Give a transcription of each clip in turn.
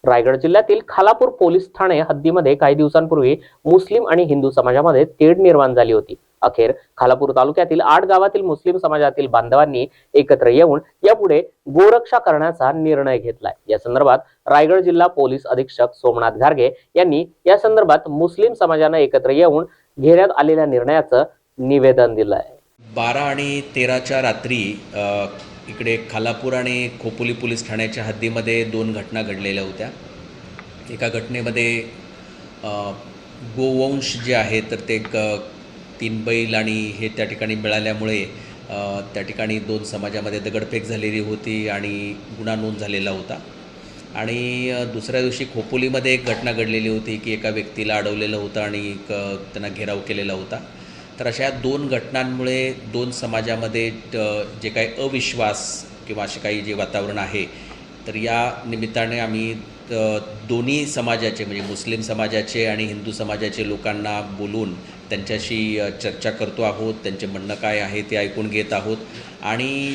रायगड जिल्ह्यातील खालापूर पोलीस ठाणे हद्दीमध्ये काही दिवसांपूर्वी मुस्लिम आणि हिंदू समाजामध्ये तेढ निर्माण झाली होती। अखेर खालापूर तालुक्यातील 8 गावातील मुस्लिम समाजातील बांधवांनी एकत्र येऊन यापुढे गोरक्षा करण्याचा निर्णय घेतलाय। या संदर्भात रायगड जिल्हा पोलीस अधीक्षक सोमनाथ घारगे यांनी या संदर्भात मुस्लिम समाजाने एकत्र येऊन घेण्यात आलेल्या निर्णयाचं निवेदन दिलंय। 12 आणि 13च्या रात्री इकडे खालापूर आणि खोपोली पोलीस ठाण्याच्या हद्दीमध्ये 2 घटना घडलेल्या होत्या। एका घटनेमध्ये गोवंश जे आहे तर ते 3 बैल आणि हे त्या ठिकाणी मिळाल्यामुळे त्या ठिकाणी 2 समाजामध्ये दगडफेक झालेली होती आणि गुन्हा नोंद झालेला होता। आणि दुसऱ्या दिवशी खोपोलीमध्ये एक घटना घडलेली होती की एका व्यक्तीला अडवलेलं होतं आणि त्यांना घेराव केलेला होता। तर अशा 2 घटनांमुळे 2 समाजामध्ये जे काही अविश्वास किंवा असे काही जे वातावरण आहे, तर या निमित्ताने आम्ही दोन्ही समाजाचे म्हणजे मुस्लिम समाजाचे आणि हिंदू समाजाचे लोकांना बोलून त्यांच्याशी चर्चा करतो आहोत। त्यांचे म्हणणं काय आहे ते ऐकून घेत आहोत आणि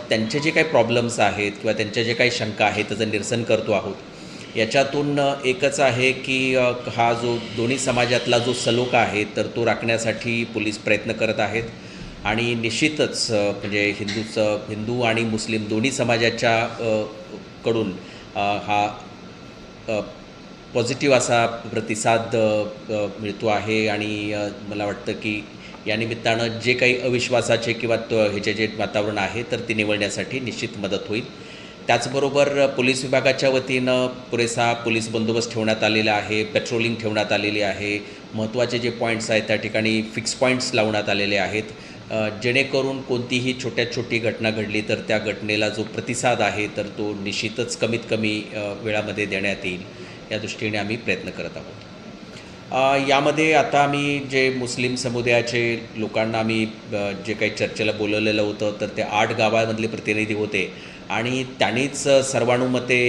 त्यांचे जे काही प्रॉब्लेम्स आहेत किंवा त्यांच्या जे काही शंका आहेत त्याचं निरसन करतो आहोत। याच्यातून एकच आहे की हा जो दोन्ही समाजातला जो सलोखा आहे तर तो राखण्यासाठी पोलीस प्रयत्न करत आहेत आणि निश्चितच म्हणजे हिंदू आणि मुस्लिम दोन्ही समाजाच्या कडून हा पॉझिटिव्ह असा प्रतिसाद मिळतो आहे आणि मला वाटतं की या निमित्तानं जे काही अविश्वासाचे किंवा ह्याचे जे वातावरण आहे तर ते निवळण्यासाठी निश्चित मदत होईल। त्याचबरोबर पोलीस विभागाच्या वतीनं पुरेसा पोलीस बंदोबस्त ठेवण्यात आलेला आहे, पेट्रोलिंग ठेवण्यात आलेली आहे। महत्त्वाचे जे पॉईंट्स आहेत त्या ठिकाणी फिक्स पॉईंट्स लावण्यात आलेले आहेत, जेणेकरून कोणतीही छोटी घटना घडली तर त्या घटनेला जो प्रतिसाद आहे तर तो निश्चितच कमीत कमी वेळामध्ये देण्यात येईल, या दृष्टीने आम्ही प्रयत्न करत आहोत। यामध्ये आता आम्ही जे मुस्लिम समुदायाचे लोकांना आम्ही जे काही चर्चेला बोलवलेलं होतं तर ते 8 गावामधले प्रतिनिधी होते आणि त्यांनीच सर्वानुमते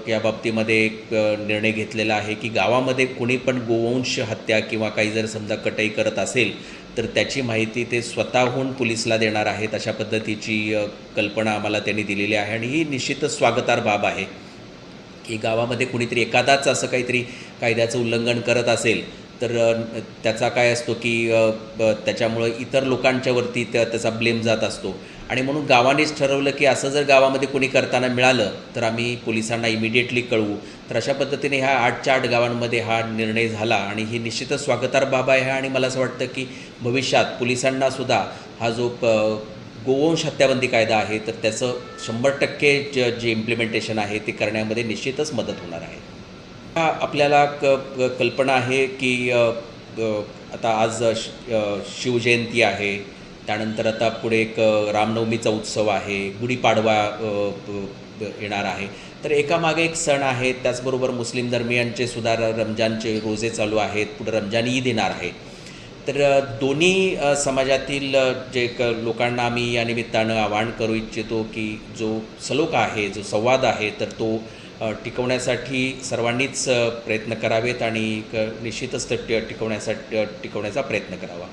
या बाबतीमध्ये एक निर्णय घेतलेला आहे की गावामध्ये कोणी पण गोवंश हत्या किंवा काही जर समजा कटाई करत असेल तर त्याची माहिती ते स्वतःहून पोलिसला देणार आहेत, अशा पद्धतीची कल्पना आम्हाला त्यांनी दिलेली आहे। आणि ही निश्चितच स्वागतार्ह बाब आहे की गावामध्ये कुणीतरी एखादाच असं काहीतरी कायद्याचं उल्लंघन करत असेल तर त्याचा काय असतो की त्याच्यामुळं इतर लोकांच्यावरती त्याचा ब्लेम जात असतो आणि म्हणून गावानेच ठरवलं की असं जर गावामध्ये कोणी करताना मिळालं तर आम्ही पोलिसांना इमिडिएटली कळवू। तर अशा पद्धतीने ह्या 8च्या 8 गावांमध्ये हा निर्णय झाला आणि ही निश्चितच स्वागतार्ह बाब आहे। आणि मला असं वाटतं की भविष्यात पोलिसांनासुद्धा हा जो गोवंश हत्याबंदी कायदा आहे तर त्याचं 100% जे इम्प्लिमेंटेशन आहे ते करण्यामध्ये निश्चितच मदत होणार आहे। आपल्याला कल्पना आहे की आता आज शिवजयंती आहे, त्यानंतर आता पुढे एक रामनवमीचा उत्सव आहे, गुढीपाडवा येणार आहे, तर एकामागे एक सण आहे। त्याचबरोबर मुस्लिम धर्मियांचे सुद्धा रमजानचे रोजे चालू आहेत, पुढे रमजान ईद येणार आहे। तर दोन्ही समाजातील जे लोकांना आम्ही या निमित्तानं आवाहन करू इच्छितो की जो सलोखा आहे, जो संवाद आहे तर तो टिकवण्यासाठी सर्वांनीच प्रयत्न करावेत आणि निश्चितच टिकवण्याचा प्रयत्न करावा।